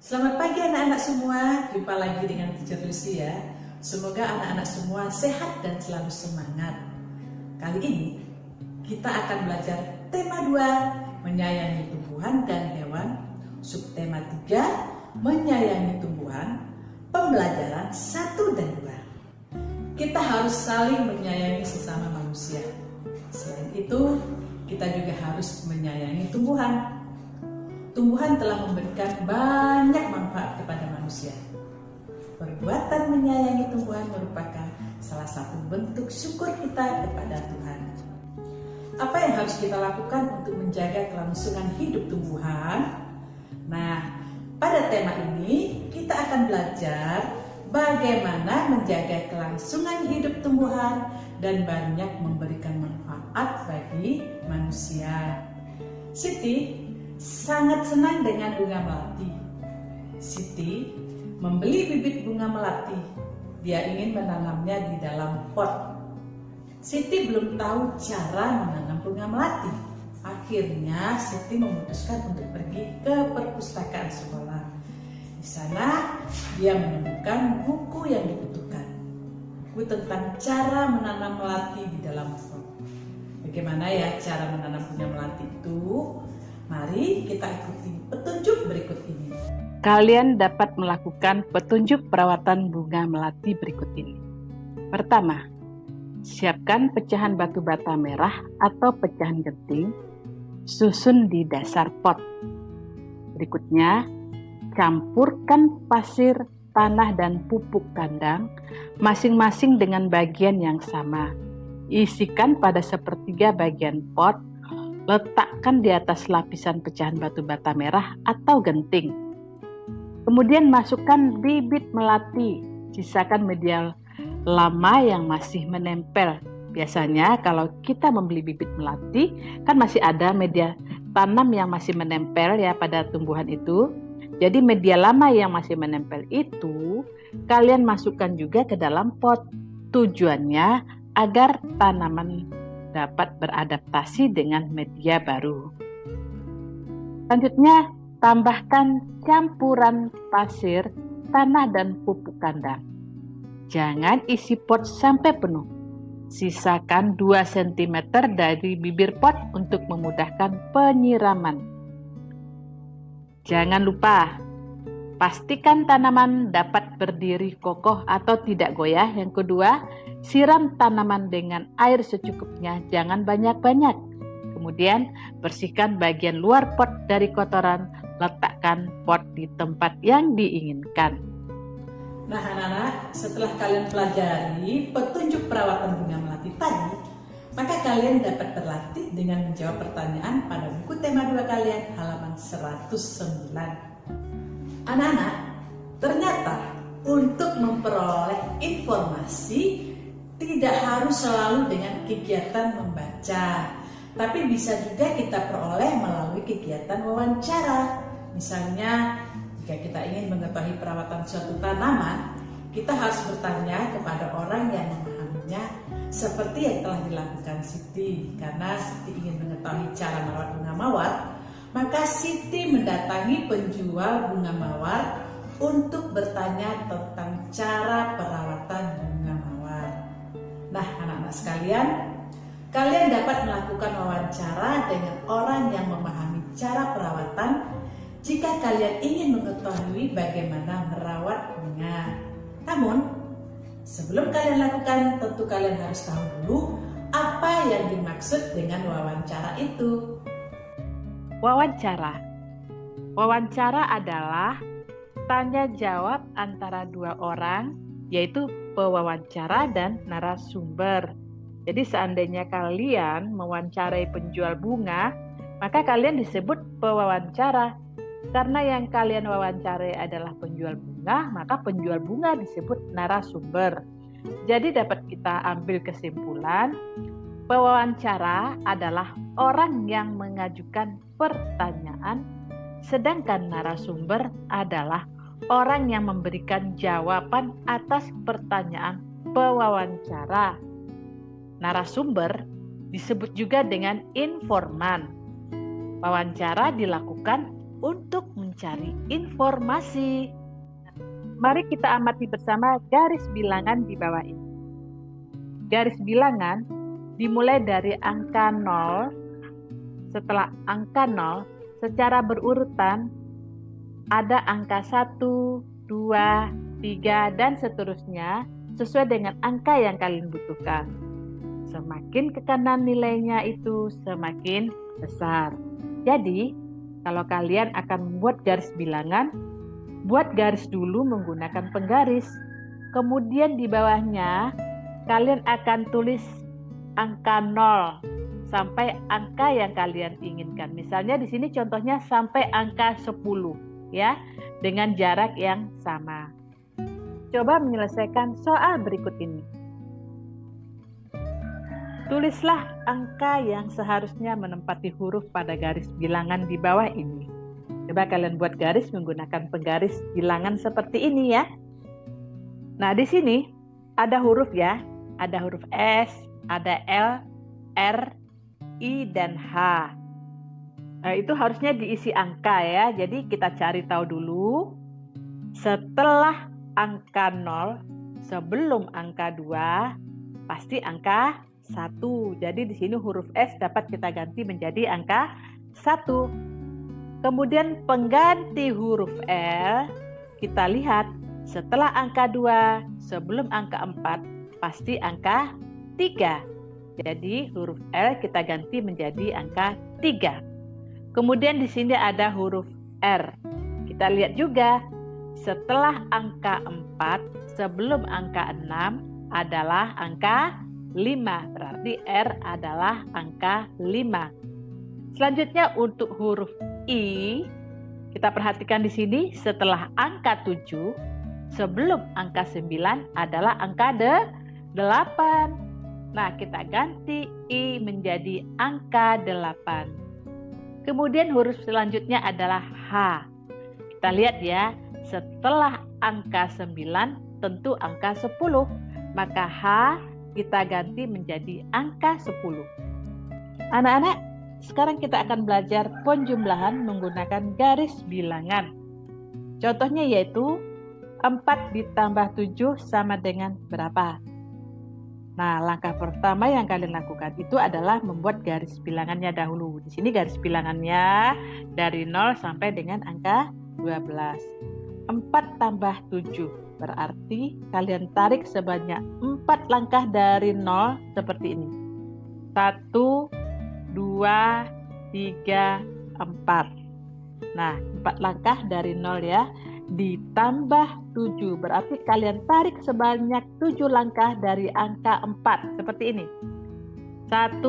Selamat pagi anak-anak semua, jumpa lagi dengan Teacher Lucy ya. Semoga anak-anak semua sehat dan selalu semangat. Kali ini kita akan belajar tema 2, menyayangi tumbuhan dan hewan. Subtema 3, menyayangi tumbuhan. Pembelajaran 1 dan 2. Kita harus saling menyayangi sesama manusia. Selain itu, kita juga harus menyayangi tumbuhan. Tumbuhan telah memberikan banyak manfaat kepada manusia. Perbuatan menyayangi tumbuhan merupakan salah satu bentuk syukur kita kepada Tuhan. Apa yang harus kita lakukan untuk menjaga kelangsungan hidup tumbuhan? Nah, pada tema ini kita akan belajar bagaimana menjaga kelangsungan hidup tumbuhan dan banyak memberikan manfaat bagi manusia. Siti sangat senang dengan bunga melati. Siti membeli bibit bunga melati. Dia ingin menanamnya di dalam pot. Siti belum tahu cara menanam bunga melati. Akhirnya Siti memutuskan untuk pergi ke perpustakaan sekolah. Di sana dia menemukan buku yang dibutuhkan. Buku tentang cara menanam melati di dalam pot. Bagaimana ya cara menanam bunga melati itu? Mari kita ikuti petunjuk berikut ini. Kalian dapat melakukan petunjuk perawatan bunga melati berikut ini. Pertama, siapkan pecahan batu bata merah atau pecahan genting, susun di dasar pot. Berikutnya, campurkan pasir, tanah, dan pupuk kandang masing-masing dengan bagian yang sama. Isikan pada sepertiga bagian pot. Letakkan di atas lapisan pecahan batu bata merah atau genting. Kemudian masukkan bibit melati. Sisakan media lama yang masih menempel. Biasanya kalau kita membeli bibit melati, kan masih ada media tanam yang masih menempel ya pada tumbuhan itu. Jadi media lama yang masih menempel itu kalian masukkan juga ke dalam pot. Tujuannya agar tanaman dapat beradaptasi dengan media baru. Selanjutnya, tambahkan campuran pasir, tanah, dan pupuk kandang. Jangan isi pot sampai penuh. Sisakan 2 cm dari bibir pot untuk memudahkan penyiraman. Jangan lupa, pastikan tanaman dapat berdiri kokoh atau tidak goyah. Yang kedua, siram tanaman dengan air secukupnya, jangan banyak-banyak. Kemudian, bersihkan bagian luar pot dari kotoran, letakkan pot di tempat yang diinginkan. Nah anak-anak, setelah kalian pelajari petunjuk perawatan bunga melati tadi, maka kalian dapat berlatih dengan menjawab pertanyaan pada buku tema 2 kalian halaman 109. Anak-anak, ternyata untuk memperoleh informasi tidak harus selalu dengan kegiatan membaca, tapi bisa juga kita peroleh melalui kegiatan wawancara. Misalnya, jika kita ingin mengetahui perawatan suatu tanaman, kita harus bertanya kepada orang yang memahaminya, seperti yang telah dilakukan Siti. Karena Siti ingin mengetahui cara merawat bunga mawar, maka Siti mendatangi penjual bunga mawar untuk bertanya tentang cara perawatan bunga mawar. Nah, anak-anak sekalian, kalian dapat melakukan wawancara dengan orang yang memahami cara perawatan jika kalian ingin mengetahui bagaimana merawat bunga. Namun, sebelum kalian lakukan, tentu kalian harus tahu dulu apa yang dimaksud dengan wawancara itu. Wawancara. Wawancara adalah tanya jawab antara 2 orang, yaitu pewawancara dan narasumber. Jadi seandainya kalian mewawancarai penjual bunga, maka kalian disebut pewawancara. Karena yang kalian wawancarai adalah penjual bunga, maka penjual bunga disebut narasumber. Jadi dapat kita ambil kesimpulan, pewawancara adalah orang yang mengajukan pertanyaan, sedangkan narasumber adalah orang yang memberikan jawaban atas pertanyaan pewawancara. Narasumber disebut juga dengan informan. Wawancara dilakukan untuk mencari informasi. Mari kita amati bersama garis bilangan di bawah ini. Garis bilangan dimulai dari angka 0. Setelah angka 0, secara berurutan ada angka 1, 2, 3, dan seterusnya sesuai dengan angka yang kalian butuhkan. Semakin ke kanan nilainya itu semakin besar. Jadi, kalau kalian akan membuat garis bilangan, buat garis dulu menggunakan penggaris. Kemudian di bawahnya, kalian akan tulis angka 0 sampai angka yang kalian inginkan. Misalnya di sini contohnya sampai angka 10 ya, dengan jarak yang sama. Coba menyelesaikan soal berikut ini. Tulislah angka yang seharusnya menempati huruf pada garis bilangan di bawah ini. Coba kalian buat garis menggunakan penggaris bilangan seperti ini ya. Nah, di sini ada huruf ya. Ada huruf S, ada L, R, I, dan H. Nah, itu harusnya diisi angka ya. Jadi kita cari tahu dulu. Setelah angka 0, sebelum angka 2, pasti angka 1. Jadi di sini huruf S dapat kita ganti menjadi angka 1. Kemudian pengganti huruf L, kita lihat setelah angka 2, sebelum angka 4, pasti angka 3. Jadi huruf L kita ganti menjadi angka 3. Kemudian di sini ada huruf R. Kita lihat juga setelah angka 4, sebelum angka 6 adalah angka 5. Berarti R adalah angka 5. Selanjutnya untuk huruf I, kita perhatikan di sini setelah angka 7, sebelum angka 9 adalah angka 8. Nah, kita ganti I menjadi angka 8. Kemudian huruf selanjutnya adalah H. Kita lihat ya, setelah angka 9 tentu angka 10. Maka H kita ganti menjadi angka 10. Anak-anak, sekarang kita akan belajar penjumlahan menggunakan garis bilangan. Contohnya yaitu 4 ditambah 7 sama dengan berapa? Nah, langkah pertama yang kalian lakukan itu adalah membuat garis bilangannya dahulu. Di sini garis bilangannya dari 0 sampai dengan angka 12. 4 tambah 7. Berarti kalian tarik sebanyak 4 langkah dari 0 seperti ini. 1, 2, 3, 4. Nah, 4 langkah dari 0 ya. Ditambah 7. Berarti kalian tarik sebanyak 7 langkah dari angka 4. Seperti ini. 1,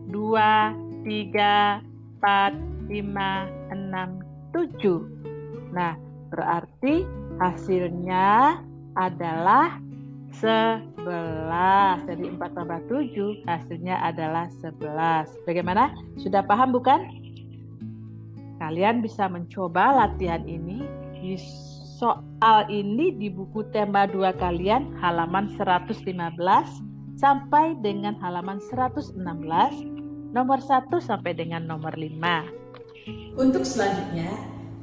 2, 3, 4, 5, 6, 7. Nah, berarti hasilnya adalah 11. Jadi 4 tambah 7 hasilnya adalah 11. Bagaimana? Sudah paham bukan? Kalian bisa mencoba latihan ini di soal ini di buku tema 2 kalian halaman 115 sampai dengan halaman 116, nomor 1 sampai dengan nomor 5. Untuk selanjutnya,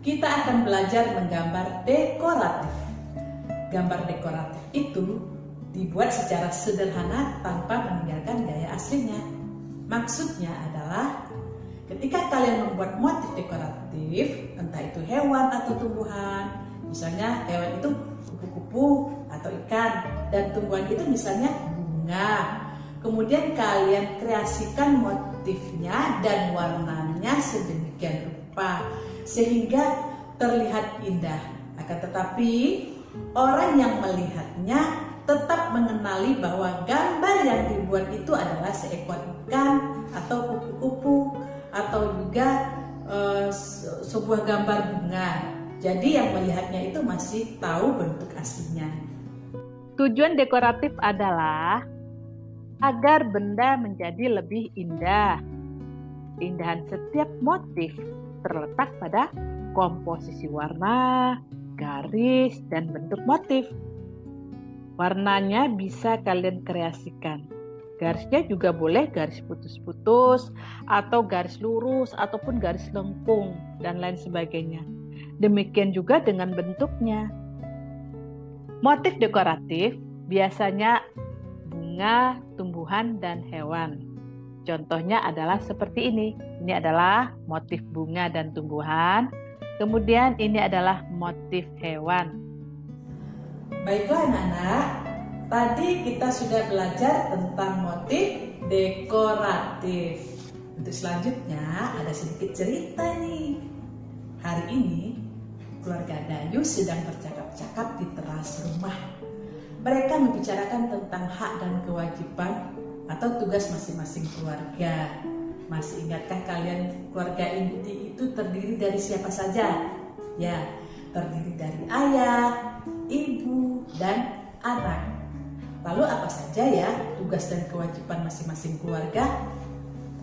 kita akan belajar menggambar dekoratif. Gambar dekoratif itu dibuat secara sederhana tanpa meninggalkan gaya aslinya. Maksudnya adalah ketika kalian membuat motif dekoratif, entah itu hewan atau tumbuhan, misalnya hewan itu kupu-kupu atau ikan, dan tumbuhan itu misalnya bunga. Kemudian kalian kreasikan motifnya dan warnanya sedemikian rupa sehingga terlihat indah. Akan tetapi orang yang melihatnya tetap mengenali bahwa gambar yang dibuat itu adalah seekor ikan atau kupu-kupu atau juga sebuah gambar bunga. Jadi yang melihatnya itu masih tahu bentuk aslinya. Tujuan dekoratif adalah agar benda menjadi lebih indah. Keindahan setiap motif terletak pada komposisi warna, garis, dan bentuk motif. Warnanya bisa kalian kreasikan. Garisnya juga boleh garis putus-putus, atau garis lurus, ataupun garis lengkung, dan lain sebagainya. Demikian juga dengan bentuknya. Motif dekoratif biasanya bunga, tumbuhan, dan hewan. Contohnya adalah seperti ini. Ini adalah motif bunga dan tumbuhan. Kemudian ini adalah motif hewan. Baiklah anak-anak, tadi kita sudah belajar tentang motif dekoratif. Untuk selanjutnya ada sedikit cerita nih. Hari ini keluarga Dayu sedang bercakap-cakap di teras rumah. Mereka membicarakan tentang hak dan kewajiban atau tugas masing-masing keluarga. Masih ingatkah kalian keluarga inti itu terdiri dari siapa saja? Ya, terdiri dari ayah, ibu, dan anak. Lalu apa saja ya tugas dan kewajiban masing-masing keluarga?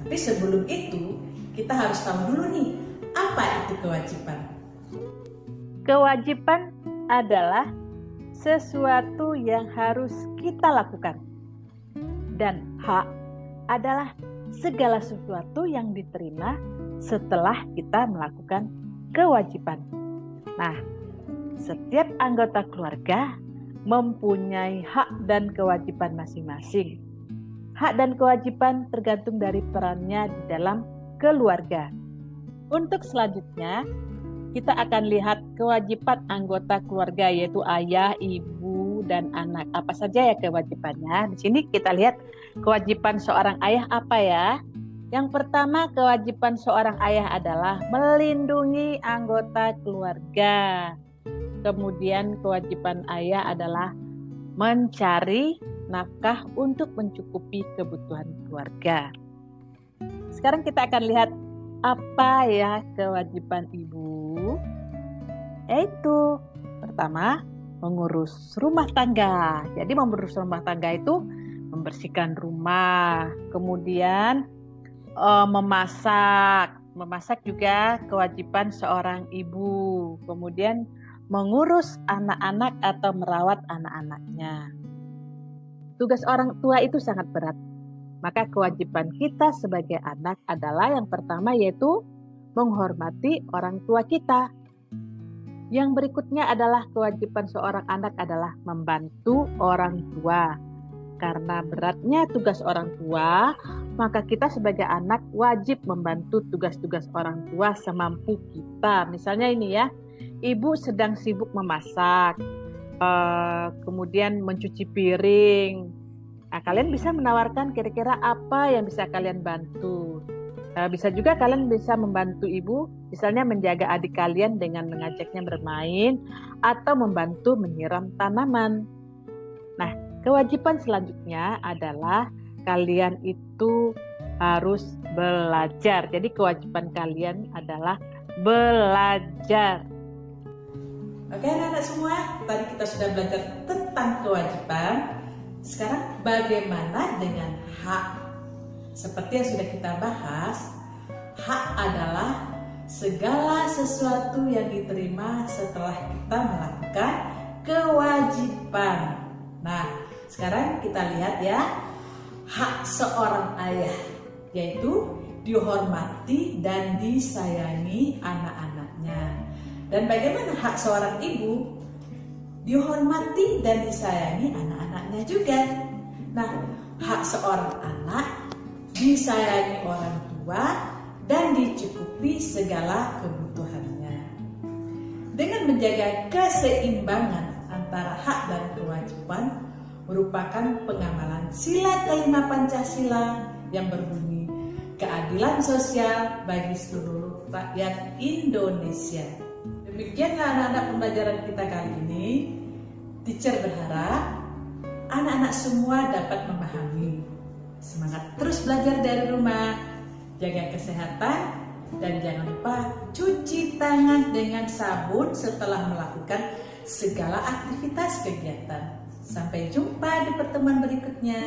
Tapi sebelum itu, kita harus tahu dulu nih, apa itu kewajiban? Kewajiban adalah sesuatu yang harus kita lakukan. Dan hak adalah segala sesuatu yang diterima setelah kita melakukan kewajiban. Nah, setiap anggota keluarga mempunyai hak dan kewajiban masing-masing. Hak dan kewajiban tergantung dari perannya di dalam keluarga. Untuk selanjutnya, kita akan lihat kewajiban anggota keluarga yaitu ayah, ibu, dan anak. Apa saja ya kewajibannya? Di sini kita lihat kewajiban seorang ayah apa ya? Yang pertama, kewajiban seorang ayah adalah melindungi anggota keluarga. Kemudian kewajiban ayah adalah mencari nafkah untuk mencukupi kebutuhan keluarga. Sekarang kita akan lihat apa ya kewajiban ibu? Yaitu pertama, mengurus rumah tangga. Jadi mengurus rumah tangga itu membersihkan rumah, kemudian memasak. Memasak juga kewajiban seorang ibu. Kemudian mengurus anak-anak atau merawat anak-anaknya. Tugas orang tua itu sangat berat. Maka kewajiban kita sebagai anak adalah yang pertama yaitu menghormati orang tua kita. Yang berikutnya adalah kewajiban seorang anak adalah membantu orang tua. Karena beratnya tugas orang tua, maka kita sebagai anak wajib membantu tugas-tugas orang tua semampu kita. Misalnya ini ya, ibu sedang sibuk memasak, kemudian mencuci piring. Nah, kalian bisa menawarkan kira-kira apa yang bisa kalian bantu. Bisa juga kalian bisa membantu ibu, misalnya menjaga adik kalian dengan mengajaknya bermain atau membantu menyiram tanaman. Nah, kewajiban selanjutnya adalah kalian itu harus belajar. Jadi kewajiban kalian adalah belajar. Oke anak-anak semua, tadi kita sudah belajar tentang kewajiban. Sekarang bagaimana dengan hak? Seperti yang sudah kita bahas, hak adalah segala sesuatu yang diterima setelah kita melakukan kewajiban. Nah, sekarang kita lihat ya, hak seorang ayah, yaitu dihormati dan disayangi anak-anaknya. Dan bagaimana hak seorang ibu? Dihormati dan disayangi anak-anaknya juga. Nah, hak seorang anak disayangi orang tua dan dicukupi segala kebutuhannya. Dengan menjaga keseimbangan antara hak dan kewajiban merupakan pengamalan sila kelima Pancasila yang berbunyi keadilan sosial bagi seluruh rakyat Indonesia. Demikianlah anak-anak pembelajaran kita kali ini. Teacher berharap anak-anak semua dapat memahami. Semangat terus belajar dari rumah, jaga kesehatan, dan jangan lupa cuci tangan dengan sabun setelah melakukan segala aktivitas kegiatan. Sampai jumpa di pertemuan berikutnya.